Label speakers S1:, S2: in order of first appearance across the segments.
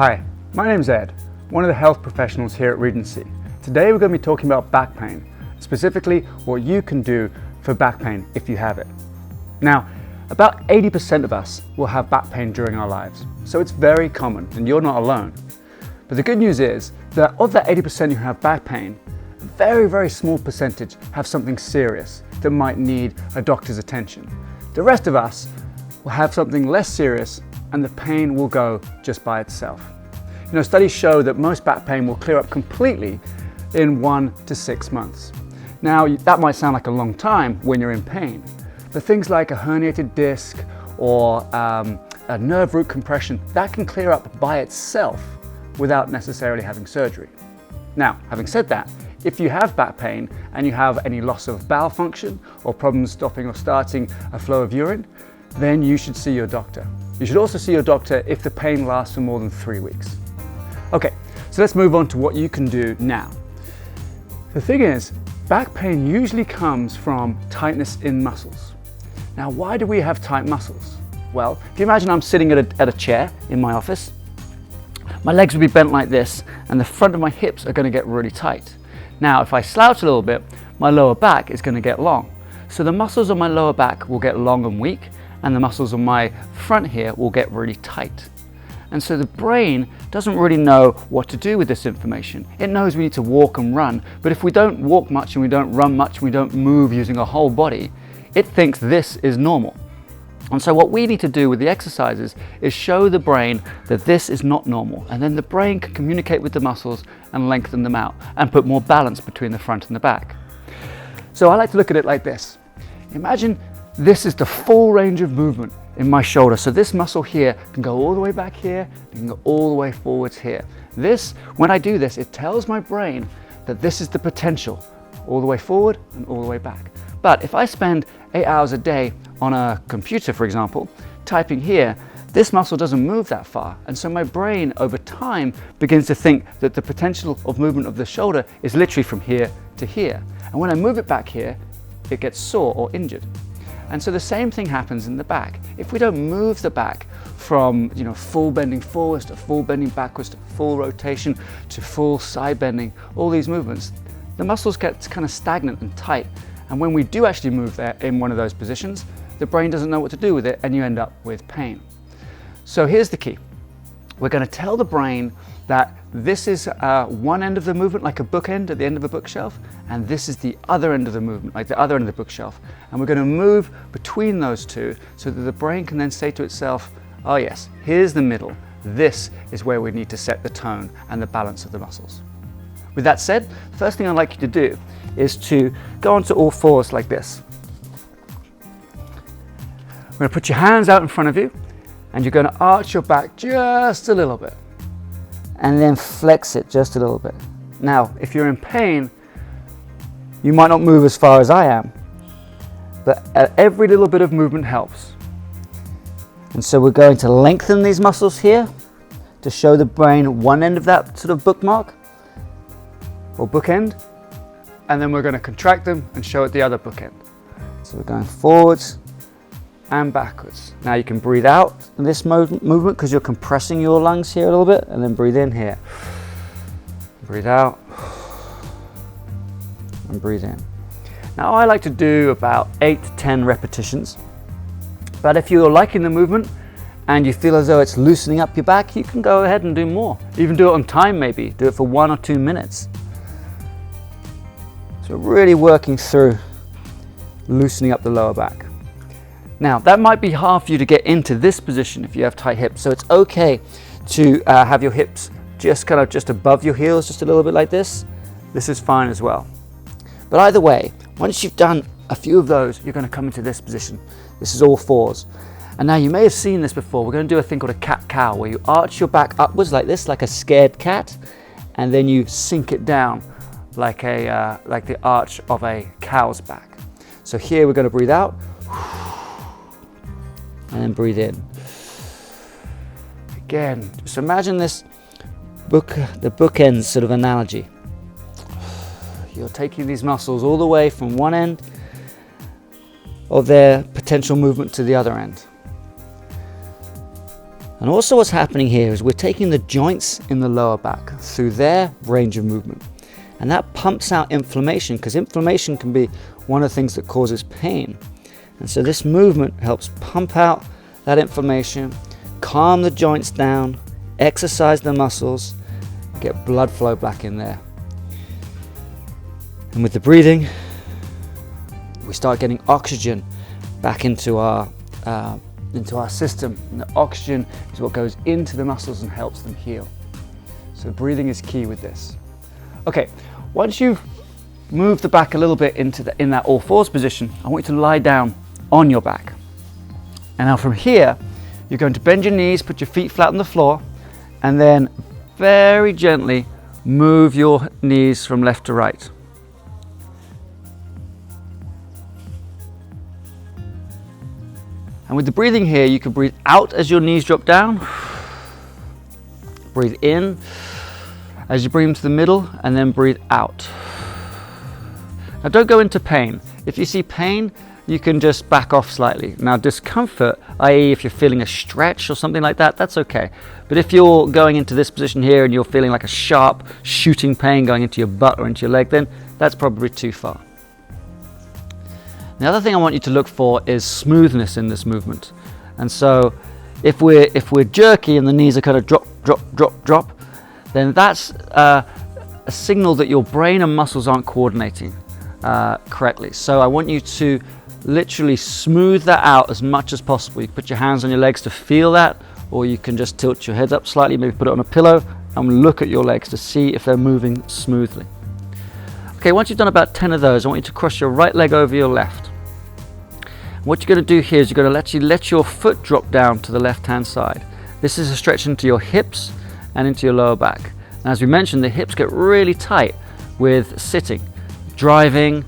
S1: Hi, my name's Ed, one of the health professionals here at Regency. Today we're going to be talking about back pain, specifically what you can do for back pain if you have it. Now, about 80% of us will have back pain during our lives, so it's very common and you're not alone. But the good news is that of that 80% who have back pain, a very, very small percentage have something serious that might need a doctor's attention. The rest of us will have something less serious and the pain will go just by itself. You know, studies show that most back pain will clear up completely in 1 to 6 months. Now, that might sound like a long time when you're in pain, but things like a herniated disc or a nerve root compression, that can clear up by itself without necessarily having surgery. Now, having said that, if you have back pain and you have any loss of bowel function or problems stopping or starting a flow of urine, then you should see your doctor. You should also see your doctor if the pain lasts for more than 3 weeks. Okay, so let's move on to what you can do now. The thing is, back pain usually comes from tightness in muscles. Now, why do we have tight muscles? Well, if you imagine I'm sitting at a chair in my office, my legs would be bent like this and the front of my hips are going to get really tight. Now, if I slouch a little bit, my lower back is going to get long. So the muscles on my lower back will get long and weak, and the muscles on my front here will get really tight. And so the brain doesn't really know what to do with this information. It knows we need to walk and run, but if we don't walk much and we don't run much and we don't move using our whole body, it thinks this is normal. And so what we need to do with the exercises is show the brain that this is not normal, and then the brain can communicate with the muscles and lengthen them out and put more balance between the front and the back. So I like to look at it like this. Imagine this is the full range of movement in my shoulder. So this muscle here can go all the way back here, it can go all the way forwards here. This, when I do this, it tells my brain that this is the potential, all the way forward and all the way back. But if I spend 8 hours a day on a computer, for example, typing here, this muscle doesn't move that far. And so my brain over time begins to think that the potential of movement of the shoulder is literally from here to here. And when I move it back here, it gets sore or injured. And so the same thing happens in the back. If we don't move the back from full bending forwards to full bending backwards to full rotation to full side bending, all these movements, the muscles get kind of stagnant and tight. And when we do actually move there in one of those positions, the brain doesn't know what to do with it and you end up with pain. So here's the key. We're going to tell the brain that this is one end of the movement, like a bookend at the end of a bookshelf, and this is the other end of the movement, like the other end of the bookshelf. And we're going to move between those two so that the brain can then say to itself, oh yes, here's the middle. This is where we need to set the tone and the balance of the muscles. With that said, the first thing I'd like you to do is to go onto all fours like this. We're going to put your hands out in front of you and you're going to arch your back just a little bit and then flex it just a little bit. Now, if you're in pain, you might not move as far as I am, but every little bit of movement helps. And so we're going to lengthen these muscles here to show the brain one end of that sort of bookmark or bookend, and then we're going to contract them and show it the other bookend. So we're going forwards and backwards. Now you can breathe out in this movement because you're compressing your lungs here a little bit, and then breathe in here. Breathe out and breathe in. Now I like to do about 8 to 10 repetitions, but if you're liking the movement and you feel as though it's loosening up your back, you can go ahead and do more. Even do it on time maybe, do it for 1 or 2 minutes. So really working through loosening up the lower back. Now, that might be hard for you to get into this position if you have tight hips, so it's okay to have your hips just above your heels, just a little bit like this. This is fine as well. But either way, once you've done a few of those, you're going to come into this position. This is all fours. And now you may have seen this before. We're going to do a thing called a cat-cow, where you arch your back upwards like this, like a scared cat, and then you sink it down like the arch of a cow's back. So here we're going to breathe out. And then breathe in. Again, just imagine this the bookends sort of analogy. You're taking these muscles all the way from one end of their potential movement to the other end.
S2: And also what's happening here is we're taking the joints in the lower back through their range of movement. And that pumps out inflammation, because inflammation can be one of the things that causes pain. And so this movement helps pump out that inflammation, calm the joints down, exercise the muscles, get blood flow back in there. And with the breathing, we start getting oxygen back into our system. And the oxygen is what goes into the muscles and helps them heal. So breathing is key with this. Okay, once you've moved the back a little bit in that all fours position, I want you to lie down on your back. And now from here, you're going to bend your knees, put your feet flat on the floor, and then very gently move your knees from left to right. And with the breathing here, you can breathe out as your knees drop down, breathe in as you bring them to the middle, and then breathe out. Now don't go into pain. If you see pain, you can just back off slightly. Now discomfort, i.e. if you're feeling a stretch or something like that, that's okay. But if you're going into this position here and you're feeling like a sharp shooting pain going into your butt or into your leg, then that's probably too far. The other thing I want you to look for is smoothness in this movement. And so if we're jerky and the knees are kind of drop, drop, drop, drop, then that's a signal that your brain and muscles aren't coordinating correctly. So I want you to literally smooth that out as much as possible. You can put your hands on your legs to feel that, or you can just tilt your head up slightly, maybe put it on a pillow and look at your legs to see if they're moving smoothly. Okay, once you've done about 10 of those, I want you to cross your right leg over your left. What you're going to do here is you're going to actually let your foot drop down to the left hand side. This is a stretch into your hips and into your lower back. And as we mentioned, the hips get really tight with sitting, driving,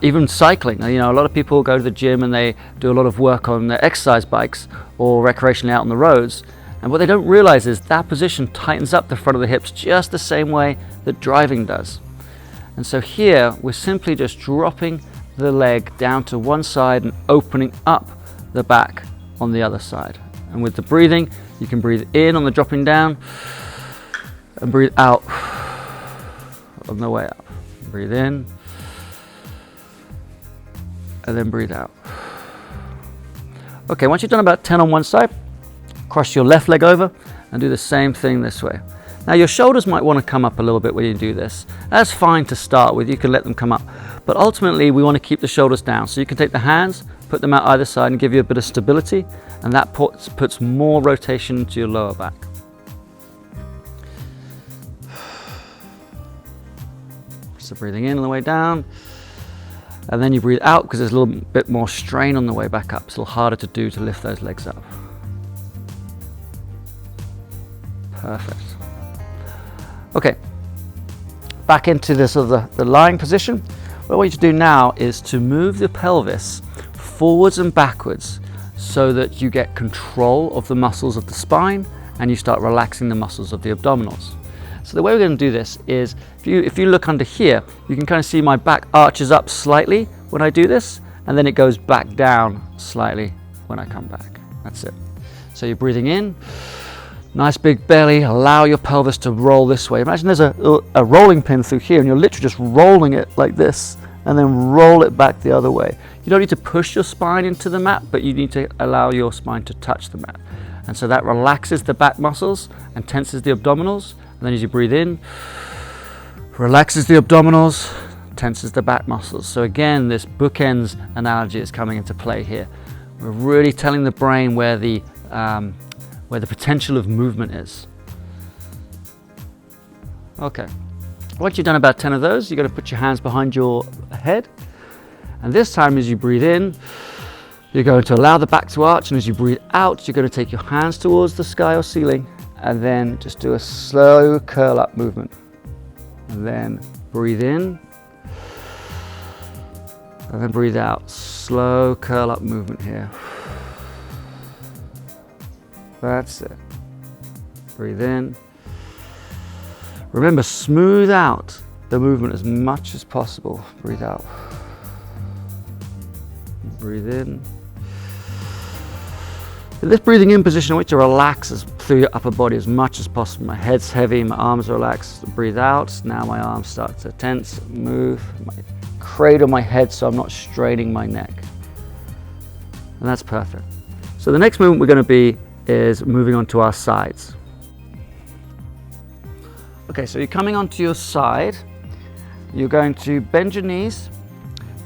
S2: even cycling. Now, you know, a lot of people go to the gym and they do a lot of work on their exercise bikes or recreationally out on the roads. And what they don't realize is that position tightens up the front of the hips just the same way that driving does. And so here we're simply just dropping the leg down to one side and opening up the back on the other side. And with the breathing, you can breathe in on the dropping down and breathe out on the way up. Breathe in and then breathe out. Okay, once you've done about 10 on one side, cross your left leg over and do the same thing this way. Now your shoulders might want to come up a little bit when you do this. That's fine to start with, you can let them come up. But ultimately we want to keep the shoulders down. So you can take the hands, put them out either side and give you a bit of stability, and that puts more rotation into your lower back. So breathing in on the way down, and then you breathe out because there's a little bit more strain on the way back up. It's a little harder to do to lift those legs up. Perfect. Okay, back into this the lying position. What I want you to do now is to move the pelvis forwards and backwards so that you get control of the muscles of the spine and you start relaxing the muscles of the abdominals. So the way we're going to do this is, if you look under here, you can kind of see my back arches up slightly when I do this, and then it goes back down slightly when I come back. That's it. So you're breathing in. Nice big belly, allow your pelvis to roll this way. Imagine there's a rolling pin through here and you're literally just rolling it like this and then roll it back the other way. You don't need to push your spine into the mat, but you need to allow your spine to touch the mat. And so that relaxes the back muscles and tenses the abdominals. And then as you breathe in, relaxes the abdominals, tenses the back muscles. So again, this bookends analogy is coming into play here. We're really telling the brain where the potential of movement is. Okay, once you've done about 10 of those, you're going to put your hands behind your head, and this time as you breathe in, you're going to allow the back to arch, and as you breathe out, you're going to take your hands towards the sky or ceiling, and then just do a slow curl up movement. And then breathe in, and then breathe out. Slow curl up movement here. That's it. Breathe in. Remember, smooth out the movement as much as possible. Breathe out. Breathe in. In this breathing in position, I want you to relax through your upper body as much as possible. My head's heavy, my arms are relaxed. Breathe out. Now my arms start to tense, move. Cradle my head so I'm not straining my neck. And that's perfect. So the next movement we're going to be is moving on to our sides. Okay, so you're coming onto your side. You're going to bend your knees.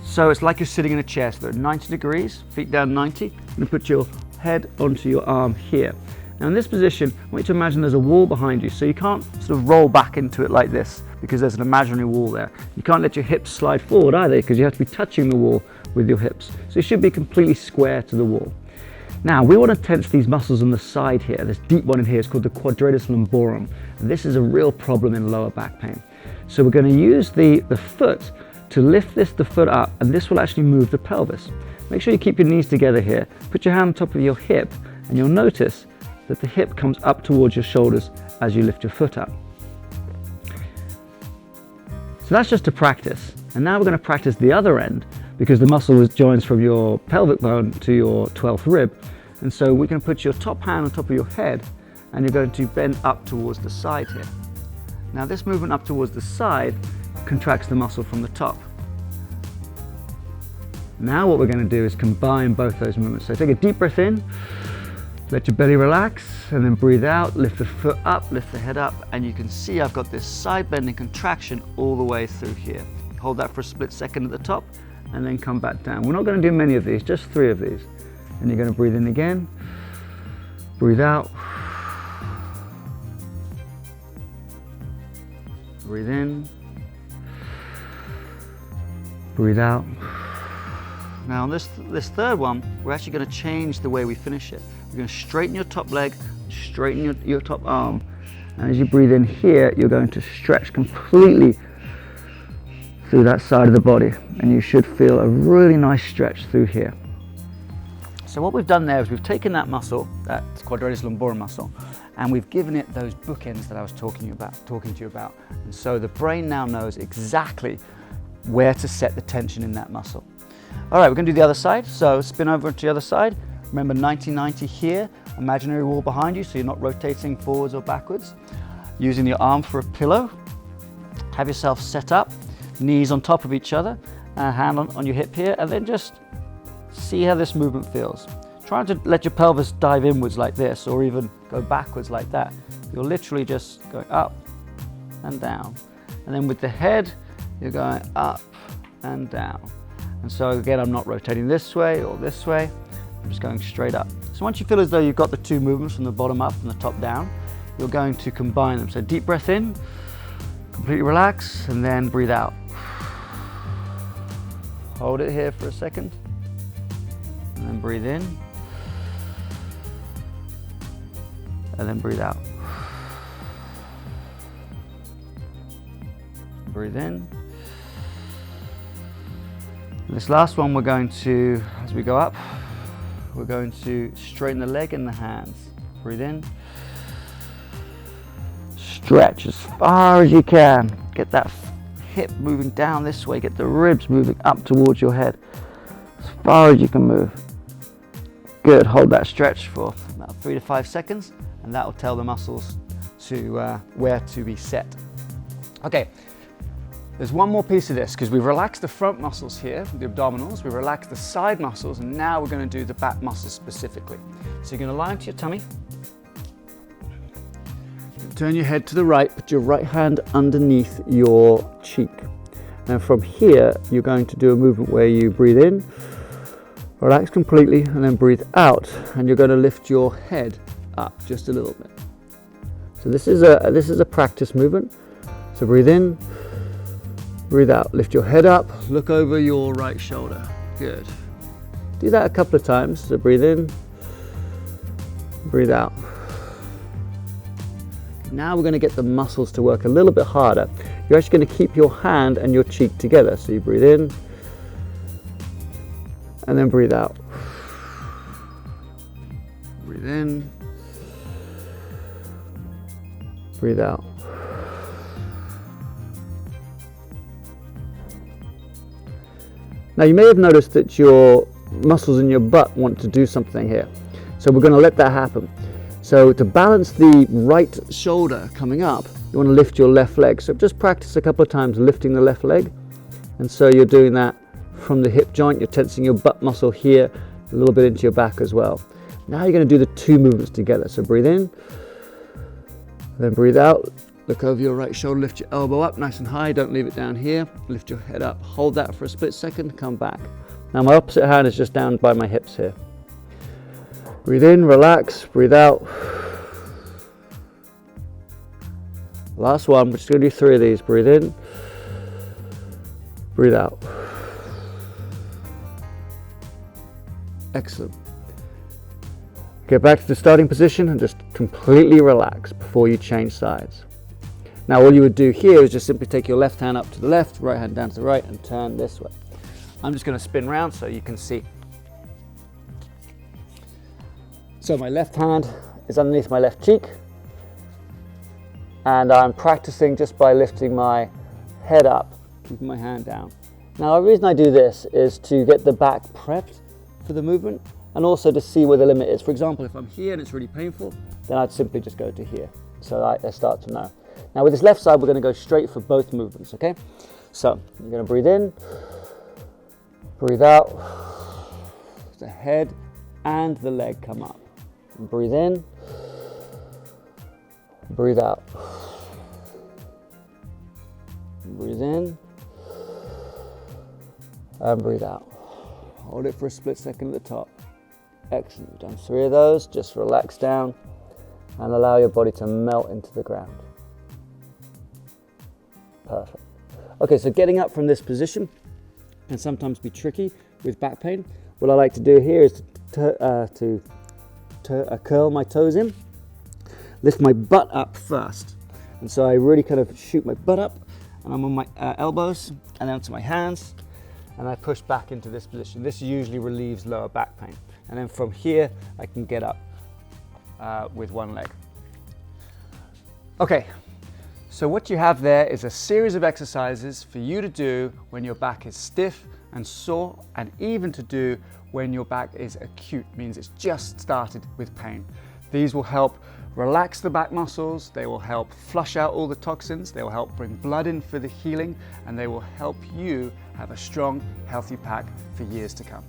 S2: So it's like you're sitting in a chair. So they're 90 degrees, feet down 90. You're going to put your head onto your arm here. Now in this position, I want you to imagine there's a wall behind you. So you can't sort of roll back into it like this because there's an imaginary wall there. You can't let your hips slide forward either because you have to be touching the wall with your hips. So you should be completely square to the wall. Now we want to tense these muscles on the side here. This deep one in here is called the quadratus lumborum. And this is a real problem in lower back pain. So we're going to use the foot to lift the foot up, and this will actually move the pelvis. Make sure you keep your knees together here. Put your hand on top of your hip, and you'll notice that the hip comes up towards your shoulders as you lift your foot up. So that's just to practice. And now we're going to practice the other end, because the muscle joins from your pelvic bone to your 12th rib. And so we're going to put your top hand on top of your head, and you're going to bend up towards the side here. Now this movement up towards the side contracts the muscle from the top. Now what we're going to do is combine both those movements. So take a deep breath in, let your belly relax, and then breathe out, lift the foot up, lift the head up, and you can see I've got this side bending contraction all the way through here. Hold that for a split second at the top, and then come back down. We're not going to do many of these, just 3 of these. And you're going to breathe in again, breathe out, breathe in, breathe out. Now on this third one, we're actually going to change the way we finish it. We're going to straighten your top leg, straighten your top arm, and as you breathe in here, you're going to stretch completely through that side of the body, and you should feel a really nice stretch through here. So what we've done there is we've taken that muscle, that quadratus lumborum muscle, and we've given it those bookends that I was talking to you about. And so the brain now knows exactly where to set the tension in that muscle. All right, we're going to do the other side. So spin over to the other side. Remember 90-90 here, imaginary wall behind you, so you're not rotating forwards or backwards. Using your arm for a pillow. Have yourself set up, knees on top of each other, hand on your hip here, and then just see how this movement feels. Try to let your pelvis dive inwards like this, or even go backwards like that. You're literally just going up and down. And then with the head, you're going up and down. And so again, I'm not rotating this way or this way. I'm just going straight up. So once you feel as though you've got the 2 movements from the bottom up and the top down, you're going to combine them. So deep breath in, completely relax, and then breathe out. Hold it here for a second, and then breathe in, and then breathe out. Breathe in. And this last one, we're going to, as we go up, we're going to straighten the leg and the hands. Breathe in. Stretch as far as you can. Get that hip moving down this way. Get the ribs moving up towards your head. As far as you can move. Good. Hold that stretch for about 3 to 5 seconds, and that will tell the muscles to where to be set. Okay. There's one more piece of this, because we've relaxed the front muscles here, the abdominals, we've relaxed the side muscles, and now we're going to do the back muscles specifically. So you're going to lie onto your tummy. Turn your head to the right, put your right hand underneath your cheek. Now from here, you're going to do a movement where you breathe in, relax completely, and then breathe out, and you're going to lift your head up just a little bit. So this is a practice movement. So breathe in, breathe out, lift your head up, look over your right shoulder. Good. Do that a couple of times. So breathe in, breathe out. Now we're going to get the muscles to work a little bit harder. You're actually going to keep your hand and your cheek together. So you breathe in, and then breathe out. Breathe in, breathe out. Now you may have noticed that your muscles in your butt want to do something here. So we're going to let that happen. So to balance the right shoulder coming up, you want to lift your left leg. So just practice a couple of times lifting the left leg. And so you're doing that from the hip joint. You're tensing your butt muscle here, a little bit into your back as well. Now you're going to do the two movements together. So breathe in, then breathe out. Look over your right shoulder, lift your elbow up nice and high. Don't leave it down here. Lift your head up. Hold that for a split second. Come back. Now my opposite hand is just down by my hips here. Breathe in, relax, breathe out. Last one, we're just going to do 3 of these. Breathe in, breathe out. Excellent. Get back to the starting position and just completely relax before you change sides. Now all you would do here is just simply take your left hand up to the left, right hand down to the right, and turn this way. I'm just going to spin round so you can see. So my left hand is underneath my left cheek, and I'm practicing just by lifting my head up, keeping my hand down. Now the reason I do this is to get the back prepped for the movement, and also to see where the limit is. For example, if I'm here and it's really painful, then I'd simply just go to here. So I start to know. Now with this left side, we're going to go straight for both movements, okay? So you're going to breathe in, breathe out, the head and the leg come up. Breathe in, breathe out. Breathe in, and breathe out. Hold it for a split second at the top. Excellent, you've done 3 of those. Just relax down and allow your body to melt into the ground. Perfect. Okay, so getting up from this position can sometimes be tricky with back pain. What I like to do here is to curl my toes in, lift my butt up first. And so I really kind of shoot my butt up, and I'm on my elbows and then to my hands, and I push back into this position. This usually relieves lower back pain. And then from here, I can get up with one leg. Okay, so what you have there is a series of exercises for you to do when your back is stiff and sore, and even to do when your back is acute, means it's just started with pain. These will help relax the back muscles, they will help flush out all the toxins, they will help bring blood in for the healing, and they will help you have a strong, healthy back for years to come.